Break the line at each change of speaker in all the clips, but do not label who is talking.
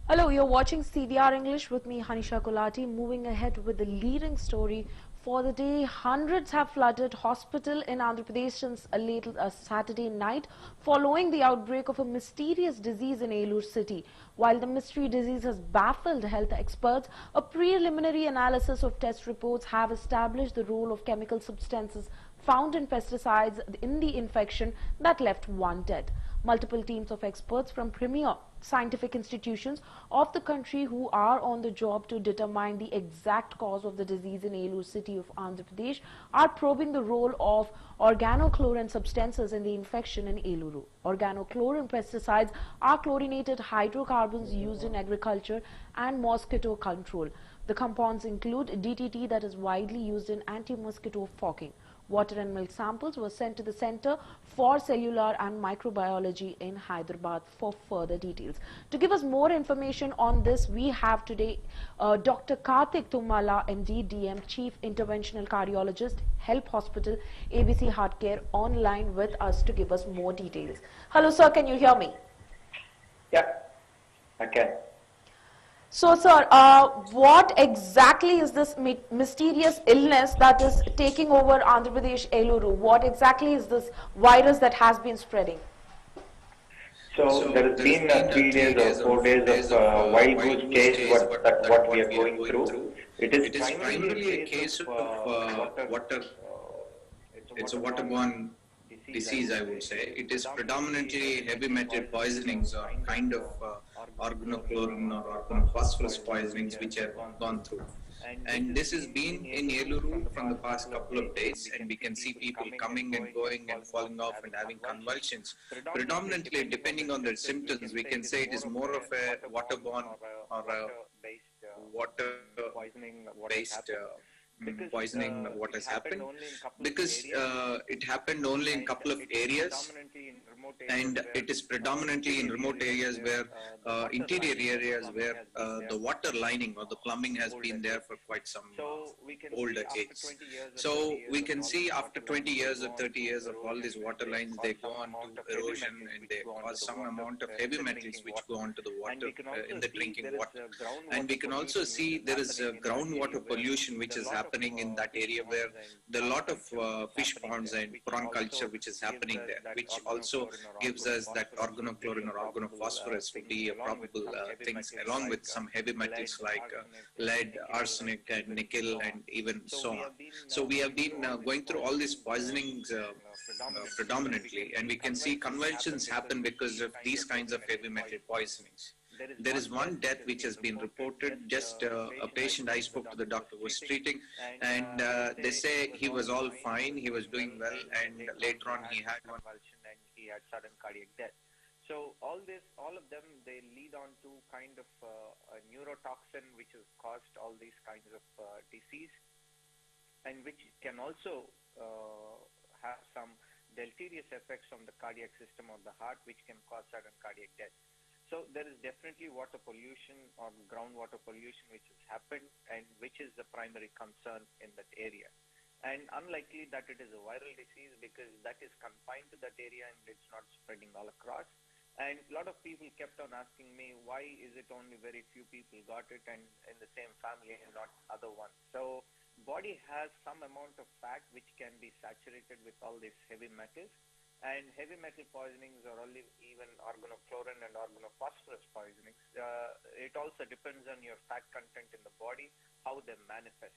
Hello, you're watching CVR English with me, Hanisha Kolati. Moving ahead with the leading story for the day. Hundreds have flooded hospital in Andhra Pradesh since a late Saturday night following the outbreak of a mysterious disease in Eluru city. While the mystery disease has baffled health experts, a preliminary analysis of test reports have established the role of chemical substances found in pesticides in the infection that left one dead. Multiple teams of experts from premier scientific institutions of the country who are on the job to determine the exact cause of the disease in Eluru city of Andhra Pradesh are probing the role of organochlorine substances in the infection in Eluru. Organochlorine pesticides are chlorinated hydrocarbons used in agriculture and mosquito control. The compounds include DDT, that is widely used in anti-mosquito fogging. Water and milk samples were sent to the Center for Cellular and Microbiology in Hyderabad for further details. To give us more information on this, we have today Dr. Karthik Tummala, MD, DM, Chief Interventional Cardiologist, Help Hospital, ABC Heart Care, online with us to give us more details. Hello, sir. Can you hear me?
Yeah, I can.
So, sir, what exactly is this mysterious illness that is taking over Andhra Pradesh, Eluru? What exactly is this virus that has been spreading?
So there has been 3 days or 4 days of wild goose chase what we are going through. It is primarily a case of water.
It's a waterborne disease, I would say. It is predominantly heavy metal poisonings or kind of organochlorine or organophosphorus poisonings which have gone through. And this has been in Eluru from the past couple of days, and we can see people coming and going and falling off and having convulsions. Predominantly, depending on their symptoms, we can say it is more of a waterborne or a water-based poisoning what has happened, because it happened only in a couple of areas, and it is predominantly in remote areas where interior areas where the water lining or the plumbing has been there for quite some older age. So we can see after 20 years or 30 years of all these water lines, they go on to erosion and they cause some amount of heavy metals which go onto the water in the drinking water. And we can also see there is groundwater pollution which is happening in that area where there are a lot of fish ponds and prawn culture which is happening there, which also gives us that organochlorine or organophosphorus to be a probable things, along with some heavy metals like lead, arsenic and nickel and even so on. So we have been going through all these poisonings predominantly, and we can see convulsions happen because of these kinds of heavy metal poisonings. There is one death which has been reported, just a patient I spoke to, the doctor was treating, and they say he was all fine, he was doing well, and later on he had convulsion and he had sudden cardiac death. So all of them, they lead on to kind of a neurotoxin which has caused all these kinds of disease, and which can also have some deleterious effects on the cardiac system of the heart, which can cause sudden cardiac death. So there is definitely water pollution or groundwater pollution which has happened, and which is the primary concern in that area. And unlikely that it is a viral disease, because that is confined to that area and it's not spreading all across. And a lot of people kept on asking me, why is it only very few people got it and in the same family and not other ones? So body has some amount of fat which can be saturated with all these heavy metals. And heavy metal poisonings, or only even organochlorine and organophosphorus poisonings, it also depends on your fat content in the body, how they manifest.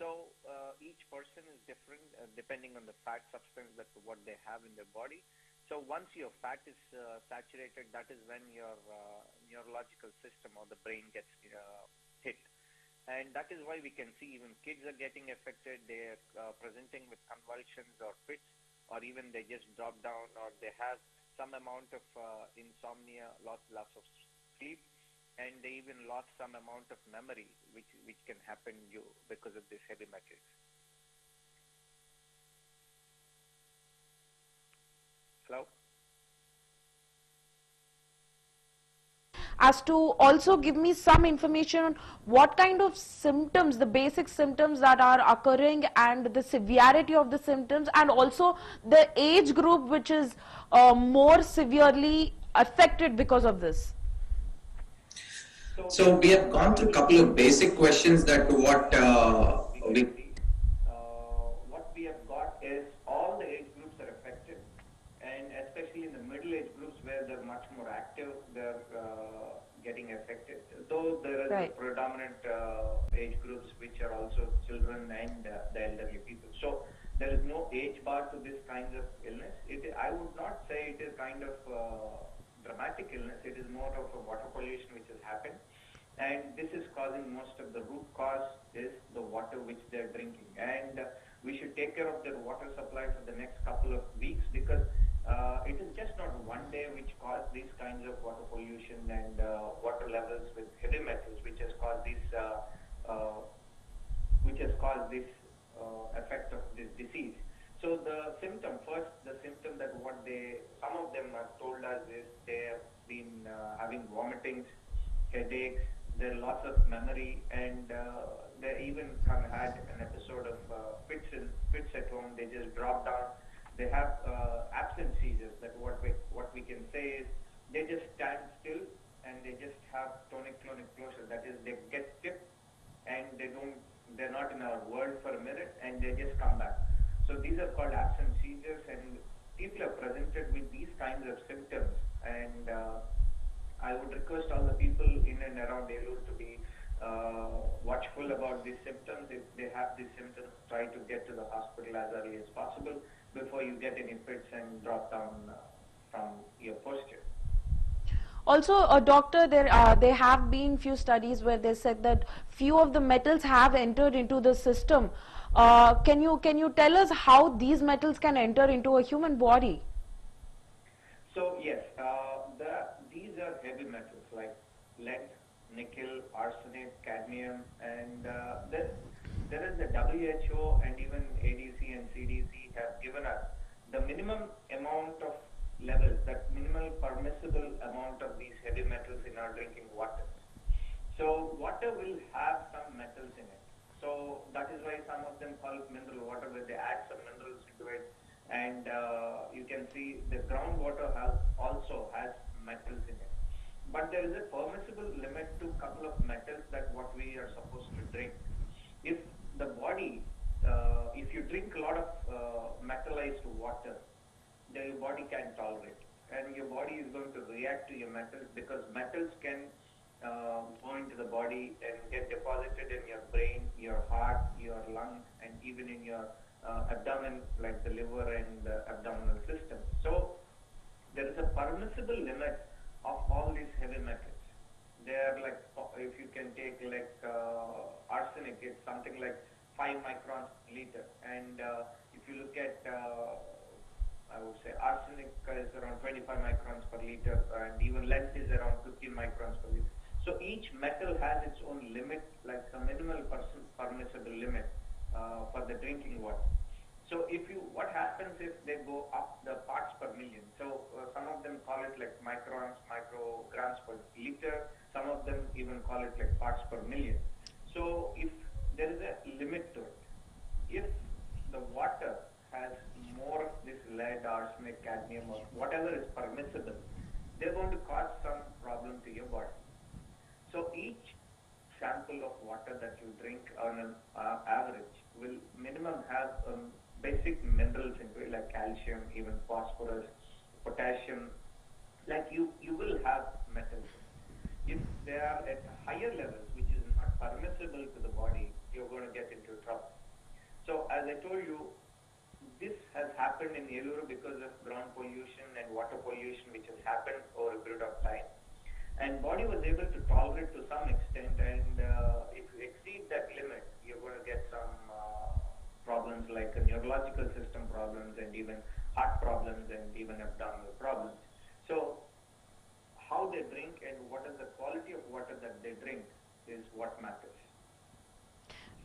So each person is different depending on the fat substance that what they have in their body. So once your fat is saturated, that is when your neurological system or the brain gets hit. And that is why we can see even kids are getting affected. They are presenting with convulsions or fits, or even they just drop down, or they have some amount of insomnia, loss of sleep, and they even lost some amount of memory, which can happen because of this heavy metals. Hello?
As to also give me some information on what kind of symptoms, the basic symptoms that are occurring, and the severity of the symptoms, and also the age group which is more severely affected because of this.
So we have gone through a couple of basic questions that we
what we have got is all the age groups are affected, and especially in the middle age groups where they're much more active, they're getting affected. Though there is a predominant age groups which are also children and the elderly people. So there is no age bar to this kind of illness. I would not say it is kind of dramatic illness. It is more of a water pollution which has happened. And this is causing most of the root cause is the water which they're drinking. And we should take care of their water supply for the next couple of weeks, because it is just not one day which caused these kinds of water pollution and water levels with heavy metals, which has caused this effect of this disease. So the symptom that some of them have told us is they have been having vomitings, headaches, their loss of memory, and they even had an episode of fits at home. They just drop down. They have absent seizures. That what we can say is they just stand still and they just have tonic-clonic closure. That is, they get stiff and they're not in our world for a minute and they just come back. So these are called absent seizures, and people are presented with these kinds of symptoms. And I would request all the people in and around Eluru to be watchful about these symptoms. If they have these symptoms, try to get to the hospital as early as possible before you get any fits and drop down from your posture.
Also, doctor, there have been few studies where they said that few of the metals have entered into the system. Can you tell us how these metals can enter into a human body?
So yes, these are heavy metals like lead, nickel, arsenic, cadmium, and there is the WHO and even ADC and CDC have given us the minimum amount of levels, that minimal permissible amount of these heavy metals in our drinking water. So water will have some metals in it. So that is why some of them call it mineral water, where they add some minerals into it. And you can see the groundwater also has metals in it. But there is a permissible limit to a couple of metals that what we are supposed to drink. If the body, if you drink a lot of metallized water, then your body can tolerate. And your body is going to react to your metals, because metals can go into the body and get deposited in your brain, your heart, your lungs, and even in your abdomen, like the liver and the abdominal system. So there is a permissible limit of all these heavy metals. They are like, if you can take like arsenic, it's something like 5 microns per liter. And if you look at, I would say arsenic is around 25 microns per liter, and even lead is around 15 microns per liter. So each metal has its own limit, like a minimal permissible limit for the drinking water. So what happens if they go up the parts per million? So some of them call it like micrograms per liter. Some of them even call it like parts per million. So if there is a limit to it, if the water has more of this lead, arsenic, cadmium, or whatever is permissible, they're going to cause some problem to your body. So each sample of water that you drink on an average will minimum have basic minerals into it, like calcium, even phosphorus, potassium. Like you will have metals. If they are at higher levels, which is not permissible to the body, you're going to get into trouble. So as I told you, this has happened in Eluru because of ground pollution and water pollution, which has happened over a period of time. And body was able to tolerate to some extent, and if you exceed that limit, you're going to get some problems like neurological system problems, and even heart problems, and even abdominal problems. So how they drink and what is the quality of water that they drink is what matters.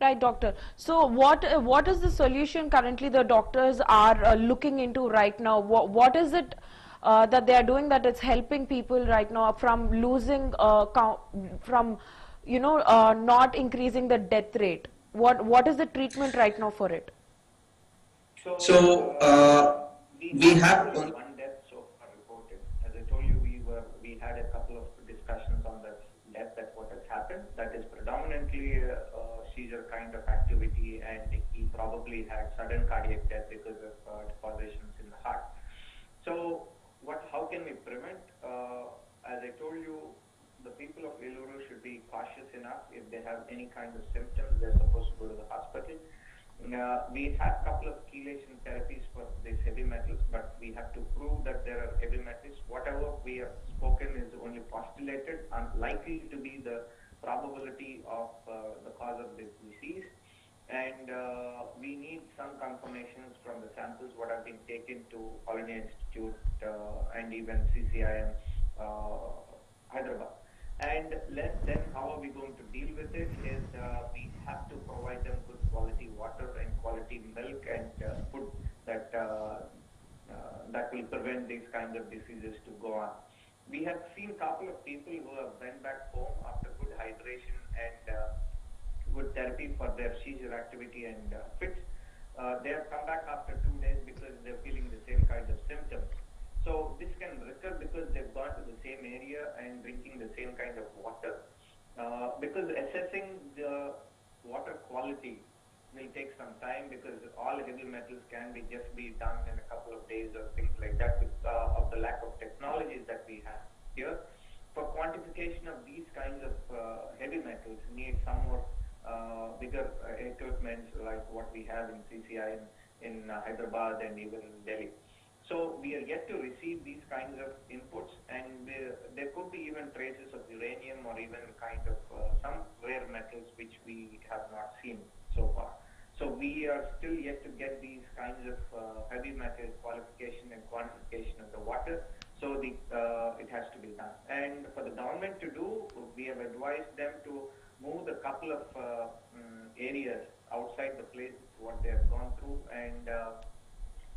Right, doctor. So what is the solution currently the doctors are looking into right now? What is it that they are doing that is helping people right now from losing not increasing the death rate? What is the treatment right now for it?
So we have
one death so far reported. As I told you, we had a couple of discussions on that death that what activity, and he probably had sudden cardiac death because of depositions in the heart. So how can we prevent? As I told you, the people of Eluru should be cautious enough. If they have any kind of symptoms, they're supposed to go to the hospital. We have a couple of chelation therapies for these heavy metals, but we have to prove that there are heavy metals. Whatever we have spoken is only postulated, unlikely to be the probability of the cause of this disease. And we need some confirmations from the samples what have been taken to All India Institute and even CCIM Hyderabad. And then how are we going to deal with it is we have to provide them good quality water and quality milk and food that will prevent these kinds of diseases to go on. We have seen a couple of people who have went back home after good hydration and good therapy for their seizure activity and fits. They have come back after 2 days because they're feeling the same kind of symptoms. So this can recur because they've gone to the same area and drinking the same kind of water. Because assessing the water quality will take some time because all heavy metals can just be done in a couple of days or things like that with, of the lack of technologies that we have here. For quantification of these kinds of heavy metals need some more bigger equipment like what we have in CCI in Hyderabad and even Delhi. So we are yet to receive these kinds of inputs, and there could be even traces of uranium or even kind of some rare metals which we have not seen so far. So we are still yet to get these kinds of heavy metal qualification and quantification of the water. So it has to be done. And for the government to do, we have advised them to move a couple of areas outside the place what they have gone through, and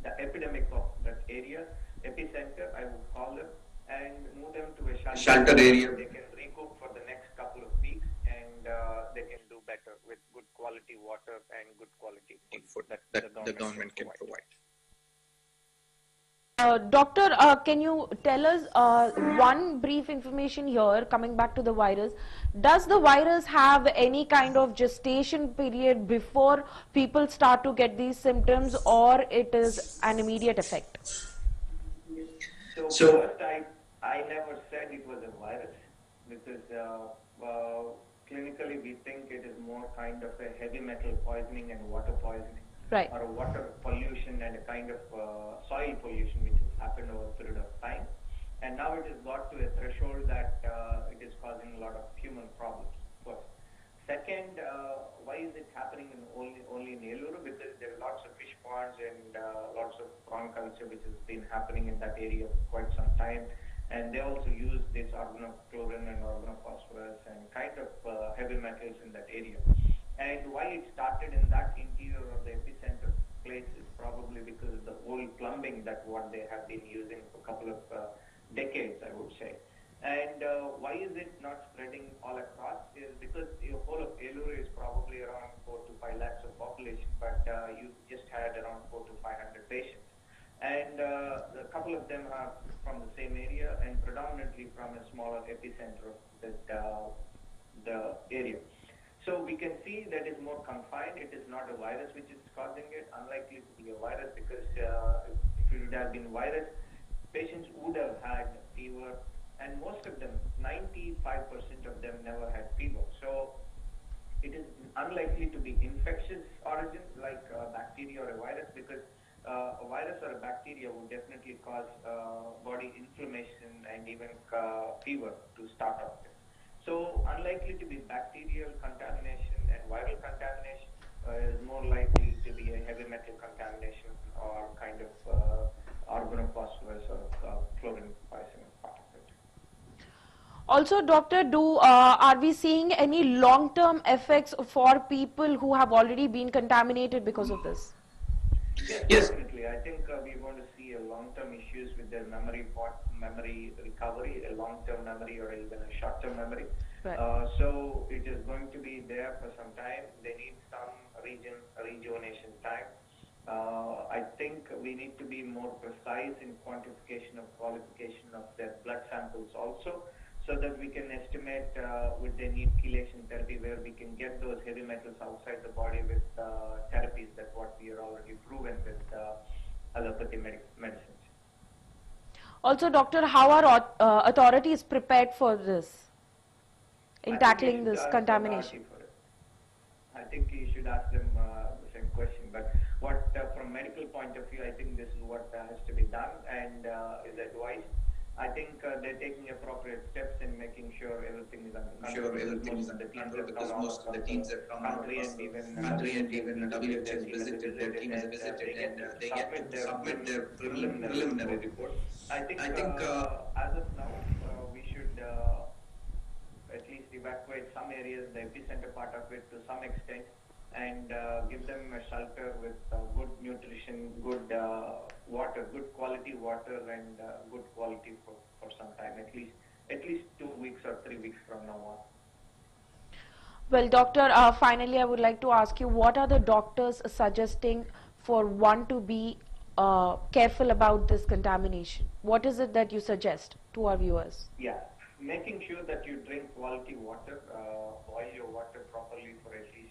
the epidemic of that area, epicenter, I would call them, and move them to a shelter area. They can recoup for the next couple of weeks, and they can do better with good quality water and good quality food that the government can provide.
Doctor, can you tell us one brief information here, coming back to the virus? Does the virus have any kind of gestation period before people start to get these symptoms, or it is an immediate effect?
So first, I never said it was a virus because clinically we think it is more kind of a heavy metal poisoning and water poisoning.
Right.
Or a water pollution and a kind of soil pollution which has happened over a period of time. And now it has got to a threshold that it is causing a lot of human problems, first. Second, why is it happening only in Eluru? Because there are lots of fish ponds and lots of prawn culture which has been happening in that area for quite some time. And they also use this organochlorine and organophosphorus and kind of heavy metals in that area. And why it started in that interior or the epicenter place is probably because of the old plumbing that what they have been using for a couple of decades, I would say. And why is it not spreading all across is because the whole of Eluru is probably around 4 to 5 lakhs of population, but you just had around 4 to 500 patients. And a couple of them are from the same area and predominantly from a smaller epicenter of the area. So we can see that it's more confined. It is not a virus which is causing it, unlikely to be a virus because if it would have been virus, patients would have had fever, and most of them, 95% of them never had fever. So it is unlikely to be infectious origin like a bacteria or a virus because a virus or a bacteria would definitely cause body inflammation and even fever to start off with. So unlikely to be bacterial contamination, and viral contamination is more likely to be a heavy metal contamination or kind of organophosphorus or chlorine poisoning part of it.
Also, doctor, are we seeing any long-term effects for people who have already been contaminated because of this?
Yes, definitely. I think we're going to see a long-term issues with their memory recovery, a long-term memory or even a short-term memory.
Right.
So it is going to be there for some time. They need some rejuvenation time. I think we need to be more precise in quantification of qualification of their blood samples also. so that we can estimate would they need chelation therapy, where we can get those heavy metals outside the body with therapies that what we are already proven with allopathy medicines.
Also, doctor, how are authorities prepared for this in tackling this contamination?
I think you should ask them the same question. But what, from medical point of view, I think this is what has to be done and is advised. I think they're taking appropriate steps in making sure everything is under control. Because most of the teams have come out across the country, and even WHO has visited, their team has visited, and they get to submit their preliminary report. I think as of now, we should at least evacuate some areas, the epicenter part of it to some extent, and give them a shelter with good nutrition, good water, good quality water, and good quality for some time, at least 2 weeks or 3 weeks from now on.
Well, doctor, finally I would like to ask you, what are the doctors suggesting for one to be careful about this contamination? What is it that you suggest to our viewers?
Yeah, making sure that you drink quality water, boil your water properly for at least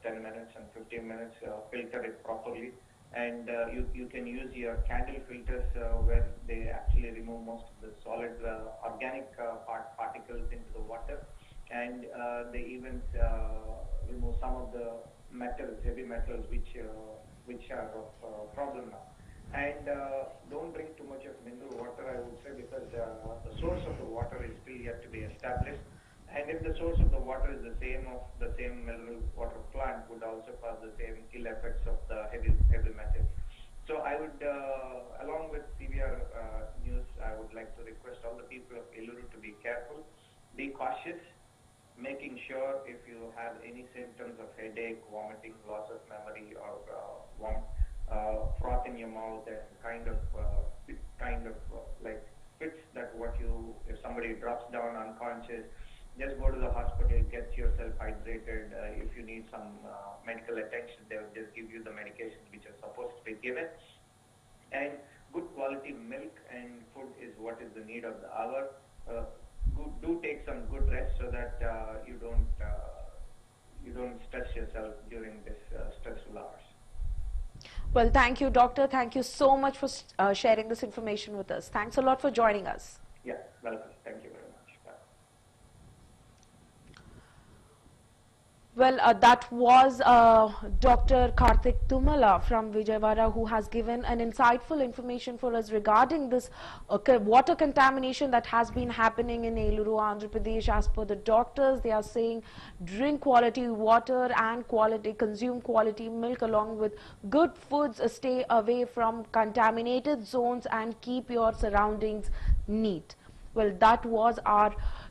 10 minutes and 15 minutes, filter it properly, and you can use your candle filters where they actually remove most of the solid organic particles into the water, and they even remove some of the metals, heavy metals, which are of problem now. And don't drink too much of mineral water, I would say, because the source of the water is still yet to be established. And if the source of the water is the same mineral water plant, would also cause the same ill effects of the heavy metals. So I would, along with CVR news, I would like to request all the people of Eluru to be careful, be cautious, making sure if you have any symptoms of headache, vomiting, loss of memory, or froth in your mouth, and kind of like fits that if somebody drops down unconscious, just go to the hospital, get yourself hydrated. If you need some medical attention, they will just give you the medications which are supposed to be given. And good quality milk and food is what is the need of the hour. Do take some good rest so that you don't stress yourself during this stressful hours.
Well, thank you, doctor. Thank you so much for sharing this information with us. Thanks a lot for joining us.
Yeah, welcome. Thank you very much. Bye.
Well, that was Dr. Karthik Tummala from Vijayawada, who has given an insightful information for us regarding this water contamination that has been happening in Eluru, Andhra Pradesh. As per the doctors, they are saying drink quality water and consume quality milk along with good foods. Stay away from contaminated zones and keep your surroundings neat. Well, that was our